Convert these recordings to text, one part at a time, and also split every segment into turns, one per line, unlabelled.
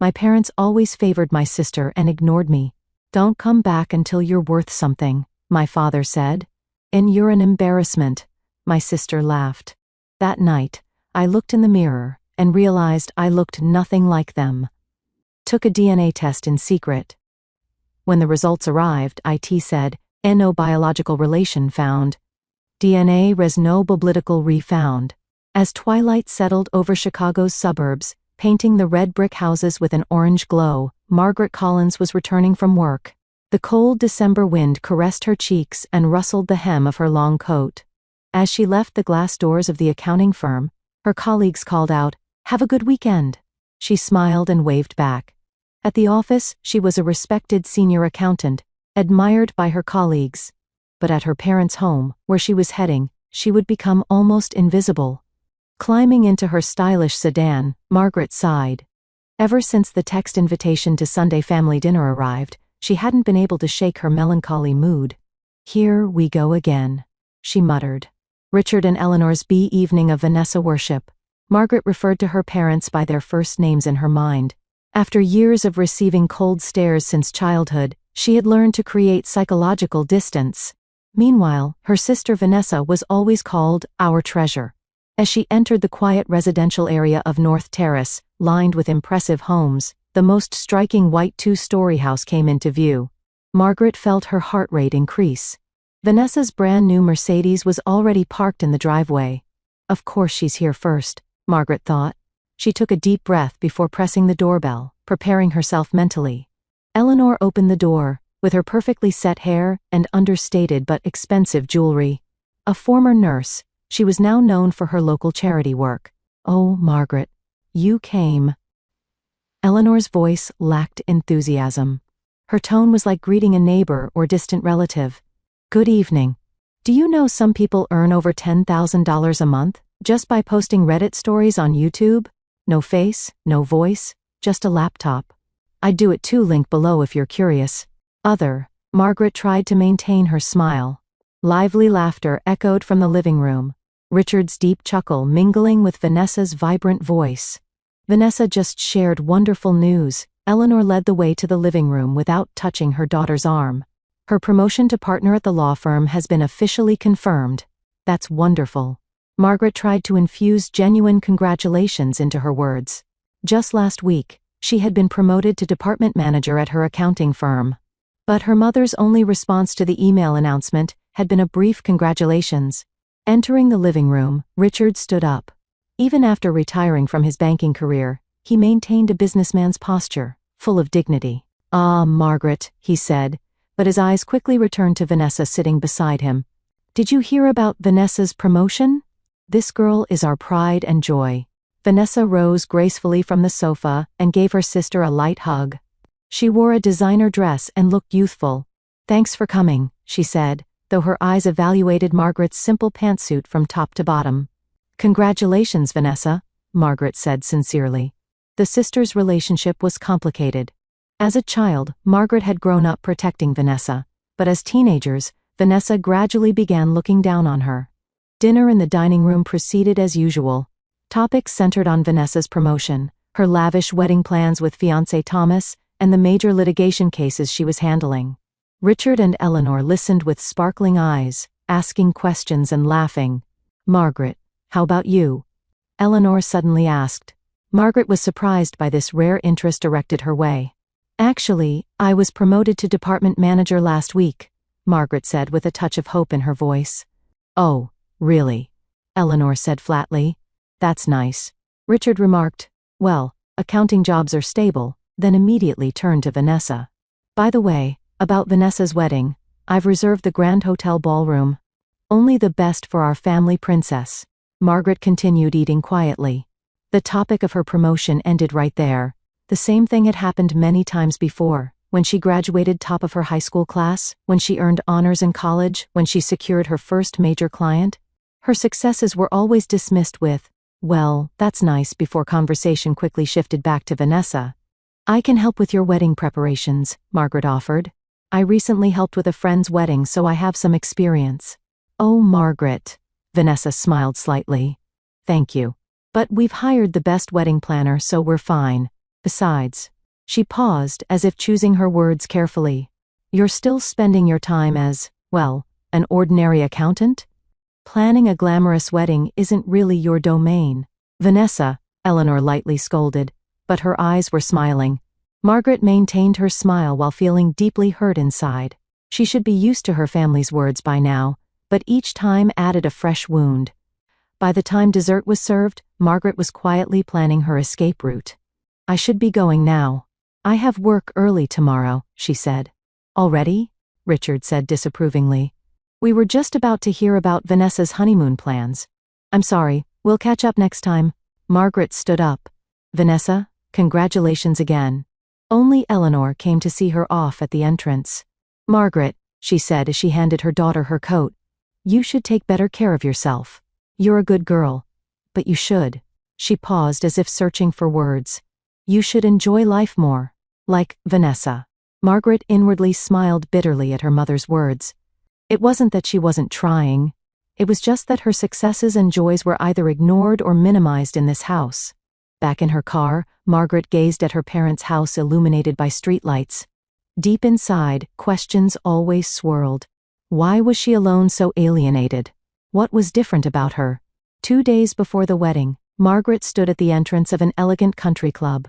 My parents always favored my sister and ignored me. Don't come back until you're worth something, my father said. And you're an embarrassment, my sister laughed. That night, I looked in the mirror and realized I looked nothing like them. Took a DNA test in secret. When the results arrived, IT said, no biological relation found. DNA res no biblical refound. As twilight settled over Chicago's suburbs, painting the red brick houses with an orange glow, Margaret Collins was returning from work. The cold December wind caressed her cheeks and rustled the hem of her long coat. As she left the glass doors of the accounting firm, her colleagues called out, "Have a good weekend." She smiled and waved back. At the office, she was a respected senior accountant, admired by her colleagues. But at her parents' home, where she was heading, she would become almost invisible. Climbing into her stylish sedan, Margaret sighed. Ever since the text invitation to Sunday family dinner arrived, she hadn't been able to shake her melancholy mood. "Here we go again," she muttered. Richard and Eleanor's evening of Vanessa worship. Margaret referred to her parents by their first names in her mind. After years of receiving cold stares since childhood, she had learned to create psychological distance. Meanwhile, her sister Vanessa was always called our treasure. As she entered the quiet residential area of North Terrace, lined with impressive homes, the most striking white two-story house came into view. Margaret felt her heart rate increase. Vanessa's brand-new Mercedes was already parked in the driveway. Of course she's here first, Margaret thought. She took a deep breath before pressing the doorbell, preparing herself mentally. Eleanor opened the door, with her perfectly set hair and understated but expensive jewelry. A former nurse, she was now known for her local charity work. "Oh, Margaret, you came." Eleanor's voice lacked enthusiasm. Her tone was like greeting a neighbor or distant relative. "Good evening. Do you know some people earn over $10,000 a month just by posting Reddit stories on YouTube? No face, no voice, just a laptop. I'd do it too, link below if you're curious." Margaret tried to maintain her smile. Lively laughter echoed from the living room, Richard's deep chuckle mingling with Vanessa's vibrant voice. Vanessa just shared wonderful news. Eleanor led the way to the living room without touching her daughter's arm. "Her promotion to partner at the law firm has been officially confirmed." "That's wonderful." Margaret tried to infuse genuine congratulations into her words. Just last week, she had been promoted to department manager at her accounting firm. But her mother's only response to the email announcement had been a brief congratulations. Entering the living room, Richard stood up. Even after retiring from his banking career, he maintained a businessman's posture, full of dignity. "Ah, Margaret," he said, but his eyes quickly returned to Vanessa sitting beside him. "Did you hear about Vanessa's promotion? This girl is our pride and joy." Vanessa rose gracefully from the sofa and gave her sister a light hug. She wore a designer dress and looked youthful. "Thanks for coming," she said, though her eyes evaluated Margaret's simple pantsuit from top to bottom. "Congratulations, Vanessa," Margaret said sincerely. The sisters' relationship was complicated. As a child, Margaret had grown up protecting Vanessa, but as teenagers, Vanessa gradually began looking down on her. Dinner in the dining room proceeded as usual. Topics centered on Vanessa's promotion, her lavish wedding plans with fiancé Thomas, and the major litigation cases she was handling. Richard and Eleanor listened with sparkling eyes, asking questions and laughing. "Margaret, how about you?" Eleanor suddenly asked. Margaret was surprised by this rare interest directed her way. "Actually, I was promoted to department manager last week," Margaret said with a touch of hope in her voice. "Oh, really?" Eleanor said flatly. "That's nice." Richard remarked, "Well, accounting jobs are stable," then immediately turned to Vanessa. "By the way, about Vanessa's wedding, I've reserved the Grand Hotel ballroom. Only the best for our family princess." Margaret continued eating quietly. The topic of her promotion ended right there. The same thing had happened many times before, when she graduated top of her high school class, when she earned honors in college, when she secured her first major client. Her successes were always dismissed with, "Well, that's nice," before conversation quickly shifted back to Vanessa. "I can help with your wedding preparations," Margaret offered. "I recently helped with a friend's wedding, so I have some experience." "Oh, Margaret," Vanessa smiled slightly. "Thank you. But we've hired the best wedding planner, so we're fine. Besides, she paused as if choosing her words carefully. You're still spending your time as, well, an ordinary accountant? Planning a glamorous wedding isn't really your domain. Vanessa, Eleanor lightly scolded, but her eyes were smiling. Margaret maintained her smile while feeling deeply hurt inside. She should be used to her family's words by now, but each time added a fresh wound. By the time dessert was served, Margaret was quietly planning her escape route. I should be going now. I have work early tomorrow, she said. Already? Richard said disapprovingly. We were just about to hear about Vanessa's honeymoon plans. I'm sorry, we'll catch up next time. Margaret stood up. Vanessa, congratulations again. Only Eleanor came to see her off at the entrance. Margaret, she said as she handed her daughter her coat, you should take better care of yourself. You're a good girl. But you should. She paused as if searching for words. You should enjoy life more. Like Vanessa. Margaret inwardly smiled bitterly at her mother's words. It wasn't that she wasn't trying. It was just that her successes and joys were either ignored or minimized in this house. Back in her car, Margaret gazed at her parents' house illuminated by streetlights. Deep inside, questions always swirled. Why was she alone so alienated? What was different about her? 2 days before the wedding, Margaret stood at the entrance of an elegant country club.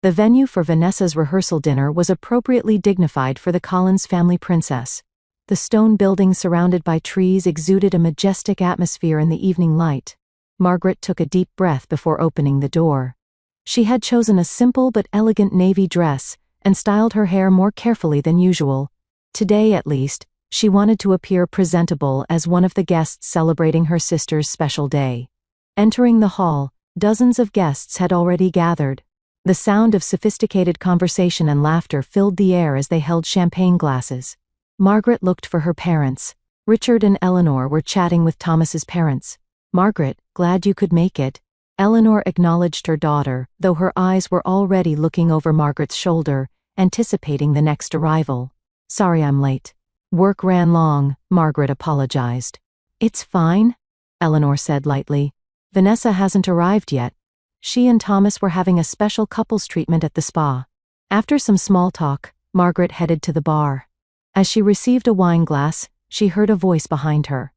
The venue for Vanessa's rehearsal dinner was appropriately dignified for the Collins family princess. The stone building surrounded by trees exuded a majestic atmosphere in the evening light. Margaret took a deep breath before opening the door. She had chosen a simple but elegant navy dress and styled her hair more carefully than usual. Today, at least, she wanted to appear presentable as one of the guests celebrating her sister's special day. Entering the hall, dozens of guests had already gathered. The sound of sophisticated conversation and laughter filled the air as they held champagne glasses. Margaret looked for her parents. Richard and Eleanor were chatting with Thomas's parents. Margaret, glad you could make it. Eleanor acknowledged her daughter, though her eyes were already looking over Margaret's shoulder, anticipating the next arrival. Sorry I'm late. Work ran long, Margaret apologized. It's fine, Eleanor said lightly. Vanessa hasn't arrived yet. She and Thomas were having a special couples treatment at the spa. After some small talk, Margaret headed to the bar. As she received a wine glass, she heard a voice behind her.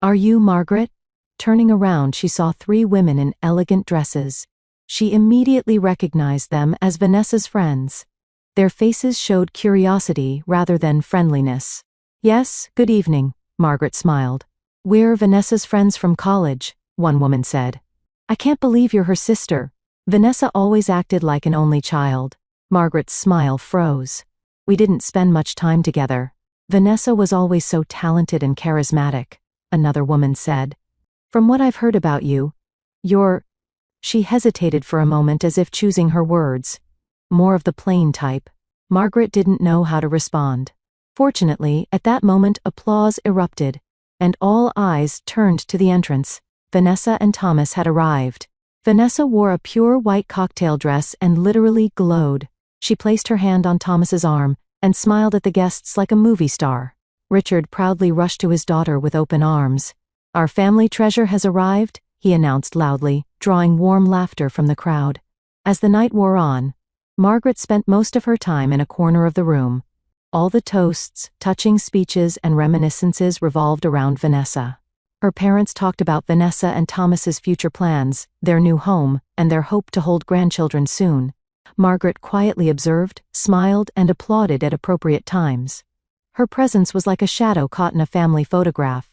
Are you Margaret? Turning around, she saw 3 women in elegant dresses. She immediately recognized them as Vanessa's friends. Their faces showed curiosity rather than friendliness. Yes, good evening, Margaret smiled. We're Vanessa's friends from college, one woman said. I can't believe you're her sister. Vanessa always acted like an only child. Margaret's smile froze. We didn't spend much time together. Vanessa was always so talented and charismatic, another woman said. From what I've heard about you, you're... She hesitated for a moment as if choosing her words. More of the plain type. Margaret didn't know how to respond. Fortunately, at that moment applause erupted, and all eyes turned to the entrance. Vanessa and Thomas had arrived. Vanessa wore a pure white cocktail dress and literally glowed. She placed her hand on Thomas's arm and smiled at the guests like a movie star. Richard proudly rushed to his daughter with open arms. Our family treasure has arrived, he announced loudly, drawing warm laughter from the crowd. As the night wore on, Margaret spent most of her time in a corner of the room. All the toasts, touching speeches, and reminiscences revolved around Vanessa. Her parents talked about Vanessa and Thomas's future plans, their new home, and their hope to hold grandchildren soon. Margaret quietly observed, smiled, and applauded at appropriate times. Her presence was like a shadow caught in a family photograph.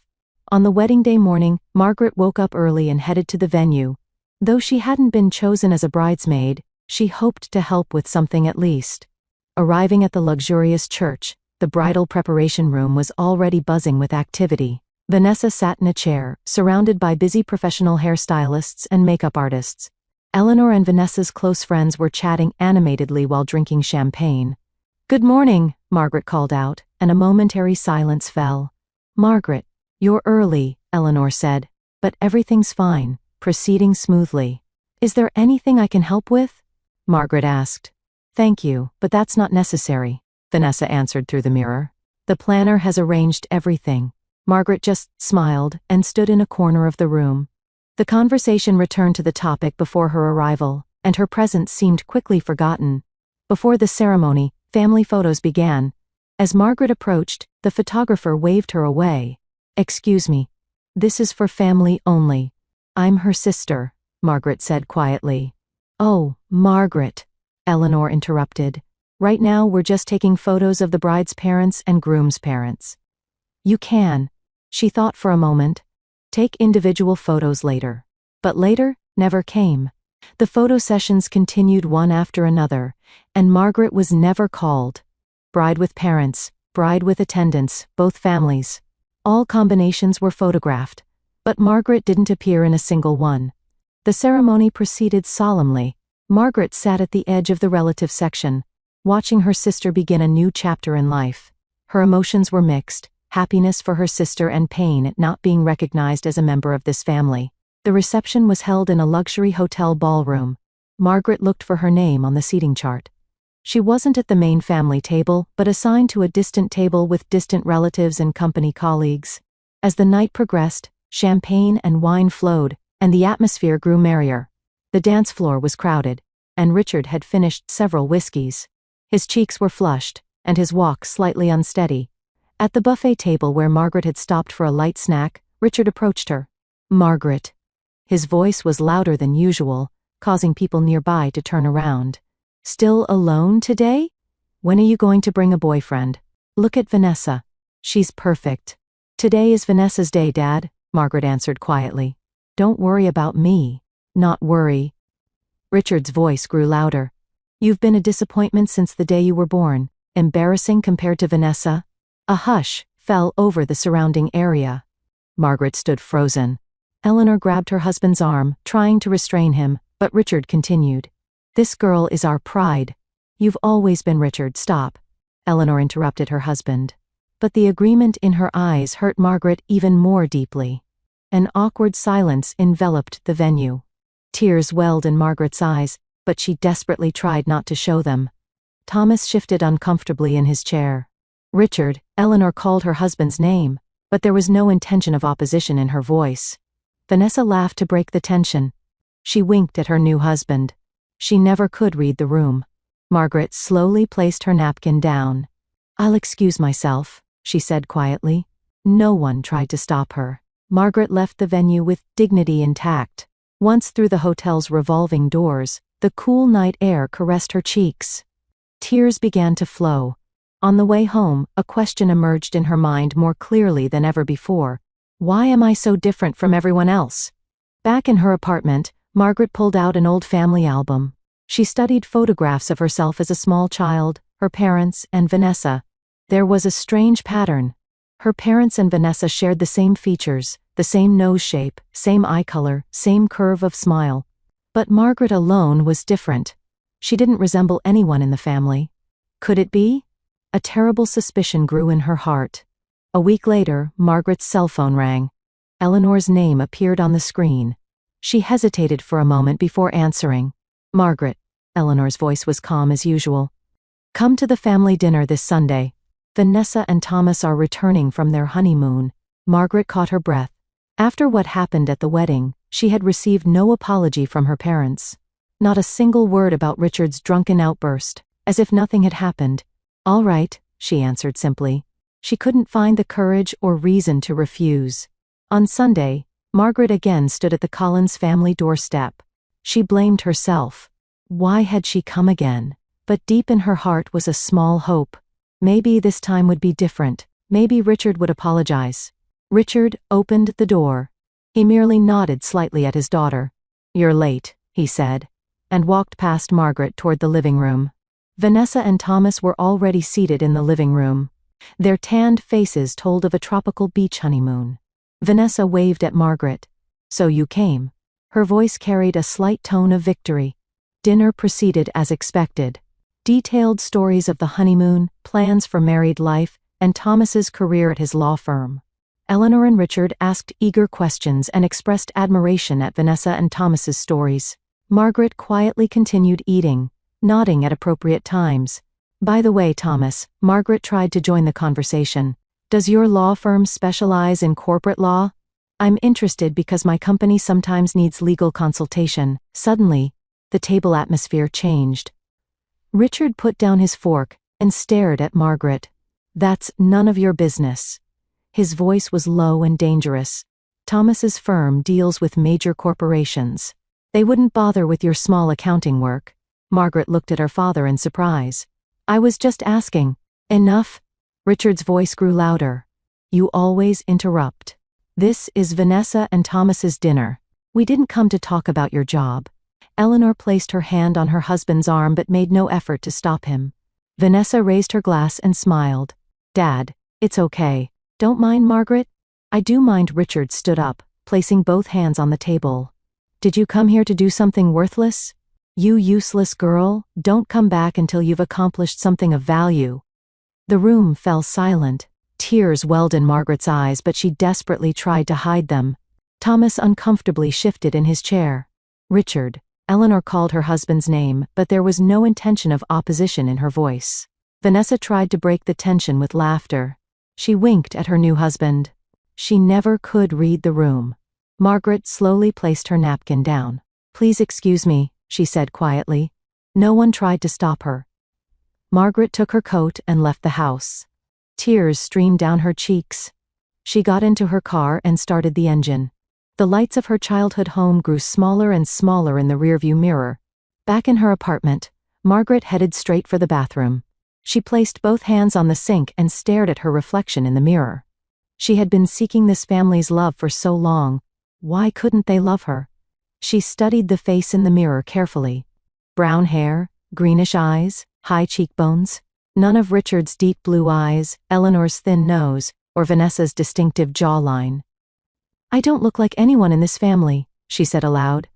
On the wedding day morning, Margaret woke up early and headed to the venue. Though she hadn't been chosen as a bridesmaid, she hoped to help with something at least. Arriving at the luxurious church, the bridal preparation room was already buzzing with activity. Vanessa sat in a chair, surrounded by busy professional hairstylists and makeup artists. Eleanor and Vanessa's close friends were chatting animatedly while drinking champagne. Good morning, Margaret called out, and a momentary silence fell. Margaret, you're early, Eleanor said, but everything's fine, proceeding smoothly. Is there anything I can help with? Margaret asked. Thank you, but that's not necessary, Vanessa answered through the mirror. The planner has arranged everything. Margaret just smiled and stood in a corner of the room. The conversation returned to the topic before her arrival. and her presence seemed quickly forgotten. Before the ceremony, family photos began. As Margaret approached, the photographer waved her away. "Excuse me. This is for family only. I'm her sister," Margaret said quietly. "Oh, Margaret," Eleanor interrupted. "Right now we're just taking photos of the bride's parents and groom's parents." "You can," she thought for a moment, "take individual photos later." But later never came. The photo sessions continued one after another, and Margaret was never called. Bride with parents, bride with attendants, both families. All combinations were photographed, but Margaret didn't appear in a single one. The ceremony proceeded solemnly. Margaret sat at the edge of the relative section, watching her sister begin a new chapter in life. Her emotions were mixed, happiness for her sister and pain at not being recognized as a member of this family. The reception was held in a luxury hotel ballroom. Margaret looked for her name on the seating chart. She wasn't at the main family table, but assigned to a distant table with distant relatives and company colleagues. As the night progressed, champagne and wine flowed, and the atmosphere grew merrier. The dance floor was crowded, and Richard had finished several whiskeys. His cheeks were flushed, and his walk slightly unsteady. At the buffet table where Margaret had stopped for a light snack, Richard approached her. "Margaret." His voice was louder than usual, causing people nearby to turn around. "Still alone today? When are you going to bring a boyfriend? Look at Vanessa. She's perfect." "Today is Vanessa's day, Dad," Margaret answered quietly. "Don't worry about me." "Not worry." Richard's voice grew louder. "You've been a disappointment since the day you were born. Embarrassing compared to Vanessa." A hush fell over the surrounding area. Margaret stood frozen. Eleanor grabbed her husband's arm, trying to restrain him, but Richard continued. "This girl is our pride." "You've always been Richard, stop," Eleanor interrupted her husband. But the agreement in her eyes hurt Margaret even more deeply. An awkward silence enveloped the venue. Tears welled in Margaret's eyes, but she desperately tried not to show them. Thomas shifted uncomfortably in his chair. "Richard," Eleanor called her husband's name, but there was no intention of opposition in her voice. Vanessa laughed to break the tension. She winked at her new husband. She never could read the room. Margaret slowly placed her napkin down. "I'll excuse myself," she said quietly. No one tried to stop her. Margaret left the venue with dignity intact. Once through the hotel's revolving doors, the cool night air caressed her cheeks. Tears began to flow. On the way home, a question emerged in her mind more clearly than ever before. Why am I so different from everyone else? Back in her apartment, Margaret pulled out an old family album. She studied photographs of herself as a small child, her parents, and Vanessa. There was a strange pattern. Her parents and Vanessa shared the same features, the same nose shape, same eye color, same curve of smile. But Margaret alone was different. She didn't resemble anyone in the family. Could it be? A terrible suspicion grew in her heart. A week later, Margaret's cell phone rang. Eleanor's name appeared on the screen. She hesitated for a moment before answering. "Margaret." Eleanor's voice was calm as usual. "Come to the family dinner this Sunday. Vanessa and Thomas are returning from their honeymoon." Margaret caught her breath. After what happened at the wedding, she had received no apology from her parents. Not a single word about Richard's drunken outburst, as if nothing had happened. "All right," she answered simply. She couldn't find the courage or reason to refuse. On Sunday, Margaret again stood at the Collins family doorstep. She blamed herself. Why had she come again? But deep in her heart was a small hope. Maybe this time would be different. Maybe Richard would apologize. Richard opened the door. He merely nodded slightly at his daughter. "You're late," he said, and walked past Margaret toward the living room. Vanessa and Thomas were already seated in the living room. Their tanned faces told of a tropical beach honeymoon. Vanessa waved at Margaret. "So you came." Her voice carried a slight tone of victory. Dinner proceeded as expected. Detailed stories of the honeymoon, plans for married life, and Thomas's career at his law firm. Eleanor and Richard asked eager questions and expressed admiration at Vanessa and Thomas's stories. Margaret quietly continued eating, nodding at appropriate times. "By the way, Thomas," Margaret tried to join the conversation. "Does your law firm specialize in corporate law? I'm interested because my company sometimes needs legal consultation." Suddenly, The table atmosphere changed. Richard put down his fork and stared at Margaret. "That's none of your business." His voice was low and dangerous. "Thomas's firm deals with major corporations. They wouldn't bother with your small accounting work." Margaret looked at her father in surprise. "I was just asking." "Enough." Richard's voice grew louder. "You always interrupt. This is Vanessa and Thomas's dinner. We didn't come to talk about your job." Eleanor placed her hand on her husband's arm but made no effort to stop him. Vanessa raised her glass and smiled. "Dad, it's okay. Don't mind Margaret." "I do mind." Richard stood up, placing both hands on the table. "Did you come here to do something worthless? You useless girl, don't come back until you've accomplished something of value." The room fell silent. Tears welled in Margaret's eyes, but she desperately tried to hide them. Thomas uncomfortably shifted in his chair. "Richard." Eleanor called her husband's name, but there was no intention of opposition in her voice. Vanessa tried to break the tension with laughter. She winked at her new husband. She never could read the room. Margaret slowly placed her napkin down. "Please excuse me," she said quietly. No one tried to stop her. Margaret took her coat and left the house. Tears streamed down her cheeks. She got into her car and started the engine. The lights of her childhood home grew smaller and smaller in the rearview mirror. Back in her apartment, Margaret headed straight for the bathroom. She placed both hands on the sink and stared at her reflection in the mirror. She had been seeking this family's love for so long. Why couldn't they love her? She studied the face in the mirror carefully. Brown hair, greenish eyes, high cheekbones. None of Richard's deep blue eyes, Eleanor's thin nose, or Vanessa's distinctive jawline. "I don't look like anyone in this family," she said aloud.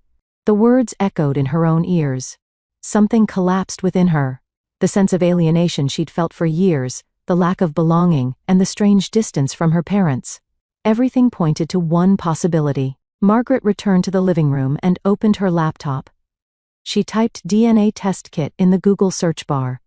The words echoed in her own ears. Something collapsed within her. The sense of alienation she'd felt for years, the lack of belonging, and the strange distance from her parents. Everything pointed to one possibility. Margaret returned to the living room and opened her laptop. She typed DNA test kit in the Google search bar.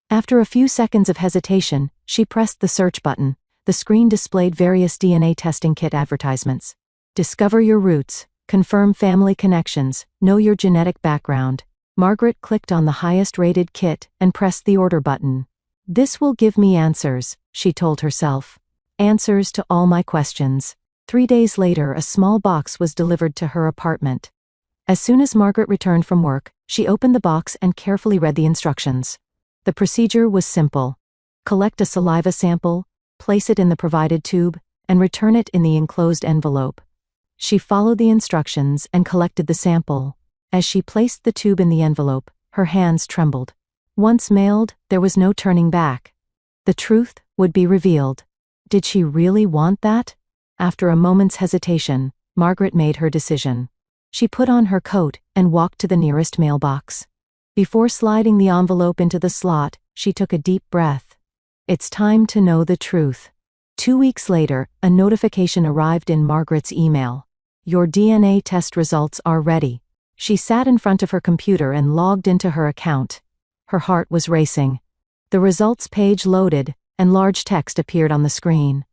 After a few seconds of hesitation, she pressed the search button. The screen displayed various DNA testing kit advertisements. "Discover your roots, confirm family connections, know your genetic background." Margaret clicked on the highest-rated kit and pressed the order button. "This will give me answers," she told herself. "Answers to all my questions." 3 days later, a small box was delivered to her apartment. As soon as Margaret returned from work, she opened the box and carefully read the instructions. The procedure was simple. Collect a saliva sample, place it in the provided tube, and return it in the enclosed envelope. She followed the instructions and collected the sample. As she placed the tube in the envelope, her hands trembled. Once mailed, there was no turning back. The truth would be revealed. Did she really want that? After a moment's hesitation, Margaret made her decision. She put on her coat and walked to the nearest mailbox. Before sliding the envelope into the slot, she took a deep breath. It's time to know the truth. 2 weeks later, a notification arrived in Margaret's email. "Your DNA test results are ready." She sat in front of her computer and logged into her account. Her heart was racing. The results page loaded, and large text appeared on the screen.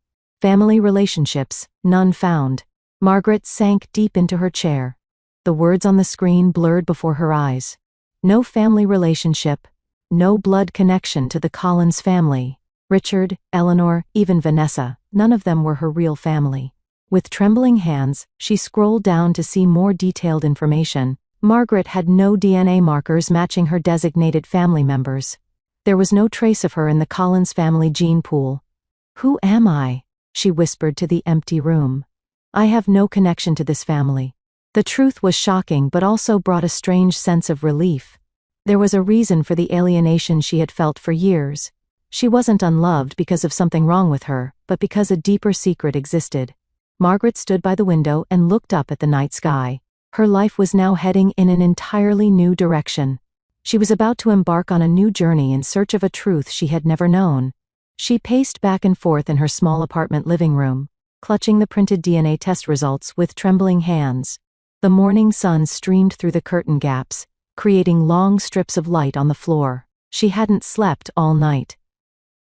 "Family relationships, none found." Margaret sank deep into her chair. The words on the screen blurred before her eyes. No family relationship, no blood connection to the Collins family. Richard, Eleanor, even Vanessa, none of them were her real family. With trembling hands, she scrolled down to see more detailed information. Margaret had no DNA markers matching her designated family members. There was no trace of her in the Collins family gene pool. "Who am I?" she whispered to the empty room. "I have no connection to this family." The truth was shocking but also brought a strange sense of relief. There was a reason for the alienation she had felt for years. She wasn't unloved because of something wrong with her, but because a deeper secret existed. Margaret stood by the window and looked up at the night sky. Her life was now heading in an entirely new direction. She was about to embark on a new journey in search of a truth she had never known. She paced back and forth in her small apartment living room, clutching the printed DNA test results with trembling hands. The morning sun streamed through the curtain gaps, creating long strips of light on the floor. She hadn't slept all night.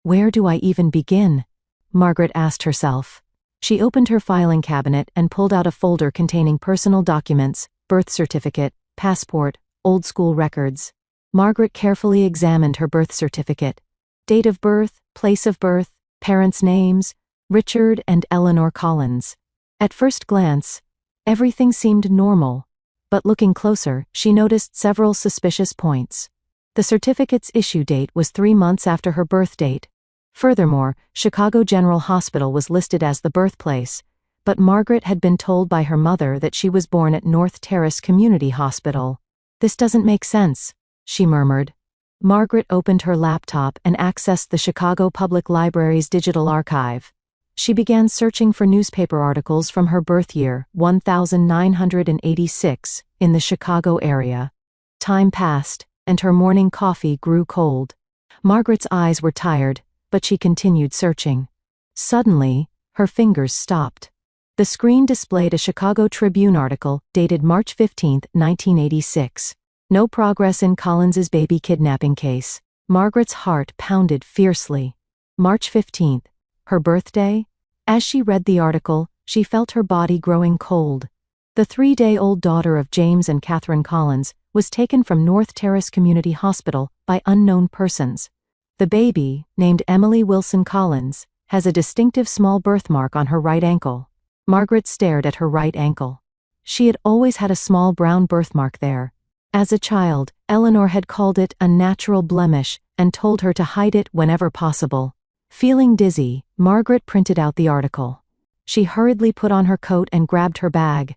"Where do I even begin?" Margaret asked herself. She opened her filing cabinet and pulled out a folder containing personal documents, birth certificate, passport, Old school records. Margaret carefully examined her birth certificate. Date of birth, place of birth, parents' names, Richard and Eleanor Collins. At first glance, everything seemed normal, but looking closer, she noticed several suspicious points. The certificate's issue date was 3 months after her birth date. Furthermore, Chicago General Hospital was listed as the birthplace, but Margaret had been told by her mother that she was born at North Terrace Community Hospital. "This doesn't make sense," she murmured. Margaret opened her laptop and accessed the Chicago Public Library's digital archive. She began searching for newspaper articles from her birth year, 1986, in the Chicago area. Time passed, and her morning coffee grew cold. Margaret's eyes were tired, but she continued searching. Suddenly, her fingers stopped. The screen displayed a Chicago Tribune article dated March 15, 1986. No progress in Collins's baby kidnapping case. Margaret's heart pounded fiercely. March 15, her birthday? As she read the article, she felt her body growing cold. The 3-day-old daughter of James and Catherine Collins was taken from North Terrace Community Hospital by unknown persons. The baby, named Emily Wilson Collins, has a distinctive small birthmark on her right ankle. Margaret stared at her right ankle. She had always had a small brown birthmark there. As a child, Eleanor had called it a natural blemish and told her to hide it whenever possible. Feeling dizzy, Margaret printed out the article. She hurriedly put on her coat and grabbed her bag.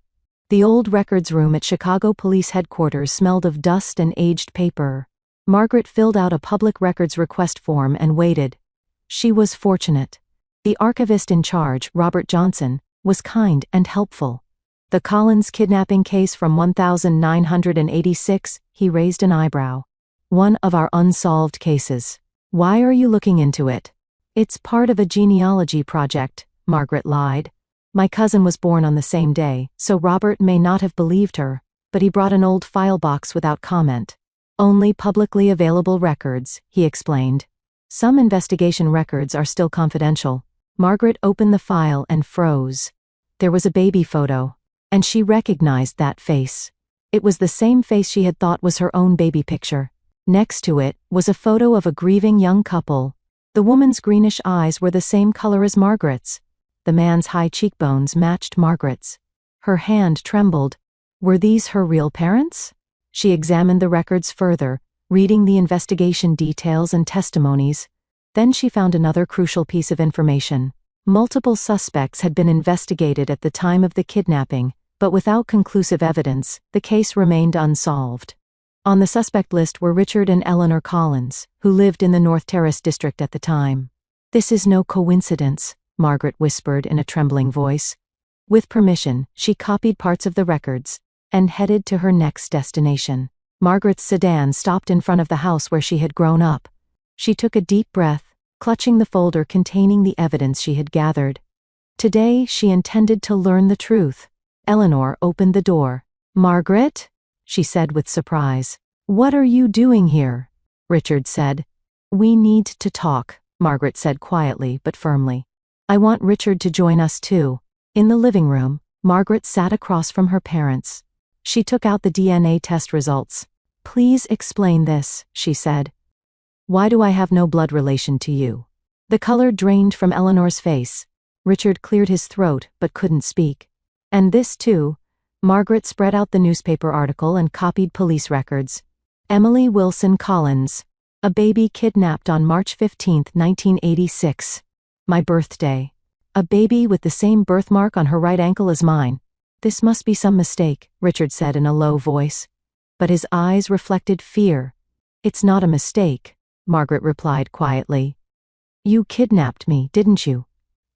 The old records room at Chicago Police Headquarters smelled of dust and aged paper. Margaret filled out a public records request form and waited. She was fortunate. The archivist in charge, Robert Johnson, was kind and helpful. "The Collins kidnapping case from 1986, he raised an eyebrow. "One of our unsolved cases. Why are you looking into it?" "It's part of a genealogy project," Margaret lied. "My cousin was born on the same day, so Robert may not have believed her, but he brought an old file box without comment. Only publicly available records," he explained. "Some investigation records are still confidential." Margaret opened the file and froze. There was a baby photo, and she recognized that face. It was the same face she had thought was her own baby picture. Next to it was a photo of a grieving young couple. The woman's greenish eyes were the same color as Margaret's. The man's high cheekbones matched Margaret's. Her hand trembled. Were these her real parents? She examined the records further, reading the investigation details and testimonies. Then she found another crucial piece of information. Multiple suspects had been investigated at the time of the kidnapping, but without conclusive evidence, the case remained unsolved. On the suspect list were Richard and Eleanor Collins, who lived in the North Terrace district at the time. "This is no coincidence," Margaret whispered in a trembling voice. With permission, she copied parts of the records and headed to her next destination. Margaret's sedan stopped in front of the house where she had grown up. She took a deep breath, clutching the folder containing the evidence she had gathered. Today she intended to learn the truth. Eleanor opened the door. "Margaret?" she said with surprise. "What are you doing here?" Richard said. "We need to talk," Margaret said quietly but firmly. "I want Richard to join us too." In the living room, Margaret sat across from her parents. She took out the DNA test results. "Please explain this," she said. "Why do I have no blood relation to you?" The color drained from Eleanor's face. Richard cleared his throat but couldn't speak. "And this too." Margaret spread out the newspaper article and copied police records. Emily Wilson Collins. A baby kidnapped on March 15, 1986. My birthday. A baby with the same birthmark on her right ankle as mine. "This must be some mistake," Richard said in a low voice. But his eyes reflected fear. "It's not a mistake," Margaret replied quietly. "You kidnapped me, didn't you?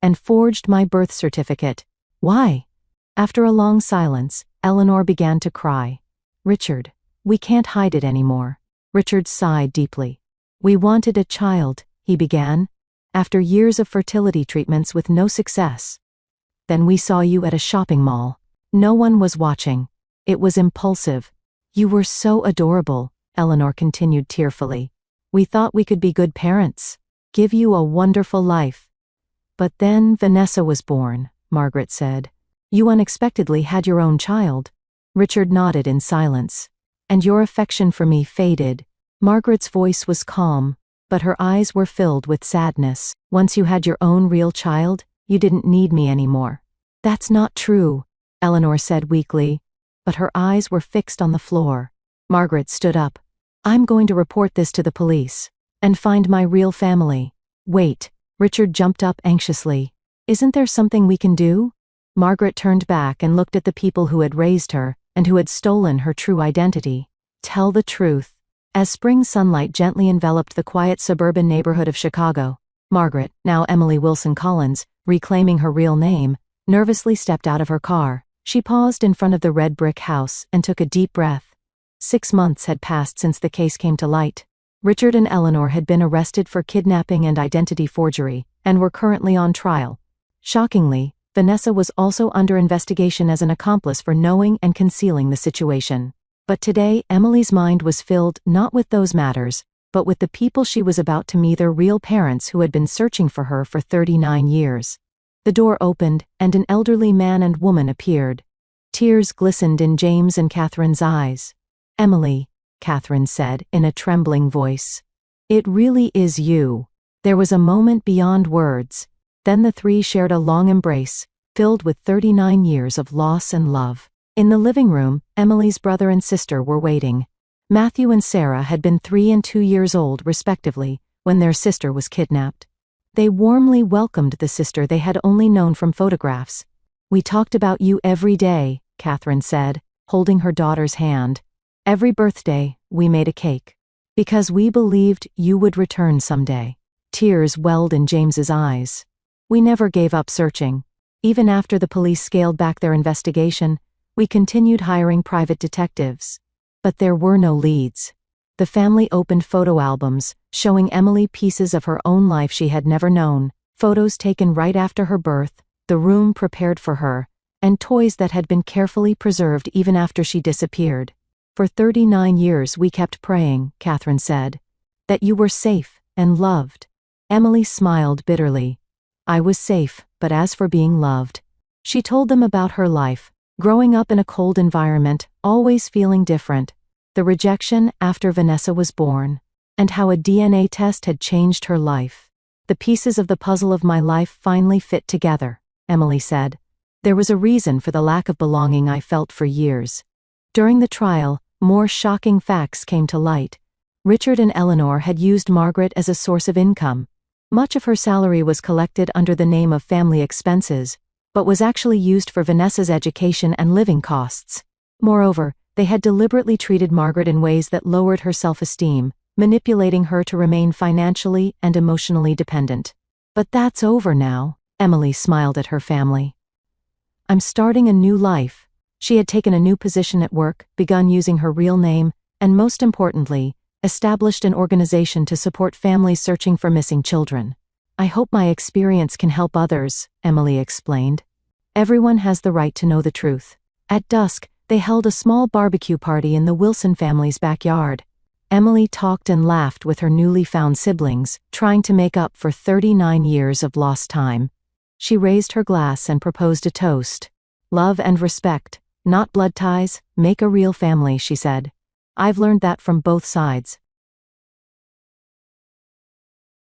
And forged my birth certificate. Why?" After a long silence, Eleanor began to cry. "Richard, we can't hide it anymore." Richard sighed deeply. "We wanted a child," he began, "after years of fertility treatments with no success. Then we saw you at a shopping mall. No one was watching. It was impulsive. You were so adorable," Eleanor continued tearfully. "We thought we could be good parents, give you a wonderful life. But then Vanessa was born," Margaret said. "You unexpectedly had your own child." Richard nodded in silence. and your affection for me faded. Margaret's voice was calm, but her eyes were filled with sadness. Once you had your own real child, you didn't need me anymore. That's not true, Eleanor said weakly, but her eyes were fixed on the floor. Margaret stood up. I'm going to report this to the police and find my real family. Wait, Richard jumped up anxiously. Isn't there something we can do? Margaret turned back and looked at the people who had raised her and who had stolen her true identity. Tell the truth. As spring sunlight gently enveloped the quiet suburban neighborhood of Chicago, Margaret, now Emily Wilson Collins, reclaiming her real name, nervously stepped out of her car. She paused in front of the red brick house and took a deep breath. 6 months had passed since the case came to light. Richard and Eleanor had been arrested for kidnapping and identity forgery, and were currently on trial. Shockingly, Vanessa was also under investigation as an accomplice for knowing and concealing the situation. But today, Emily's mind was filled not with those matters, but with the people she was about to meet, their real parents who had been searching for her for 39 years. The door opened, and an elderly man and woman appeared. Tears glistened in James and Catherine's eyes. Emily, Catherine said in a trembling voice. It really is you. There was a moment beyond words. Then the three shared a long embrace, filled with 39 years of loss and love. In the living room, Emily's brother and sister were waiting. Matthew and Sarah had been 3 and 2 years old, respectively, when their sister was kidnapped. They warmly welcomed the sister they had only known from photographs. We talked about you every day, Catherine said, holding her daughter's hand. Every birthday, we made a cake. Because we believed you would return someday. Tears welled in James's eyes. We never gave up searching. Even after the police scaled back their investigation, we continued hiring private detectives. But there were no leads. The family opened photo albums, showing Emily pieces of her own life she had never known, photos taken right after her birth, the room prepared for her, and toys that had been carefully preserved even after she disappeared. For 39 years we kept praying, Catherine said, that you were safe and loved. Emily smiled bitterly. I was safe, but as for being loved. She told them about her life, growing up in a cold environment, always feeling different, the rejection after Vanessa was born, and how a DNA test had changed her life. The pieces of the puzzle of my life finally fit together, Emily said. There was a reason for the lack of belonging I felt for years. During the trial, more shocking facts came to light. Richard and Eleanor had used Margaret as a source of income. Much of her salary was collected under the name of family expenses, but was actually used for Vanessa's education and living costs. Moreover, they had deliberately treated Margaret in ways that lowered her self-esteem, manipulating her to remain financially and emotionally dependent. But that's over now, Emily smiled at her family. I'm starting a new life. She had taken a new position at work, begun using her real name, and most importantly, established an organization to support families searching for missing children. I hope my experience can help others, Emily explained. Everyone has the right to know the truth. At dusk, they held a small barbecue party in the Wilson family's backyard. Emily talked and laughed with her newly found siblings, trying to make up for 39 years of lost time. She raised her glass and proposed a toast. Love and respect, not blood ties, make a real family, she said. I've learned that from both sides,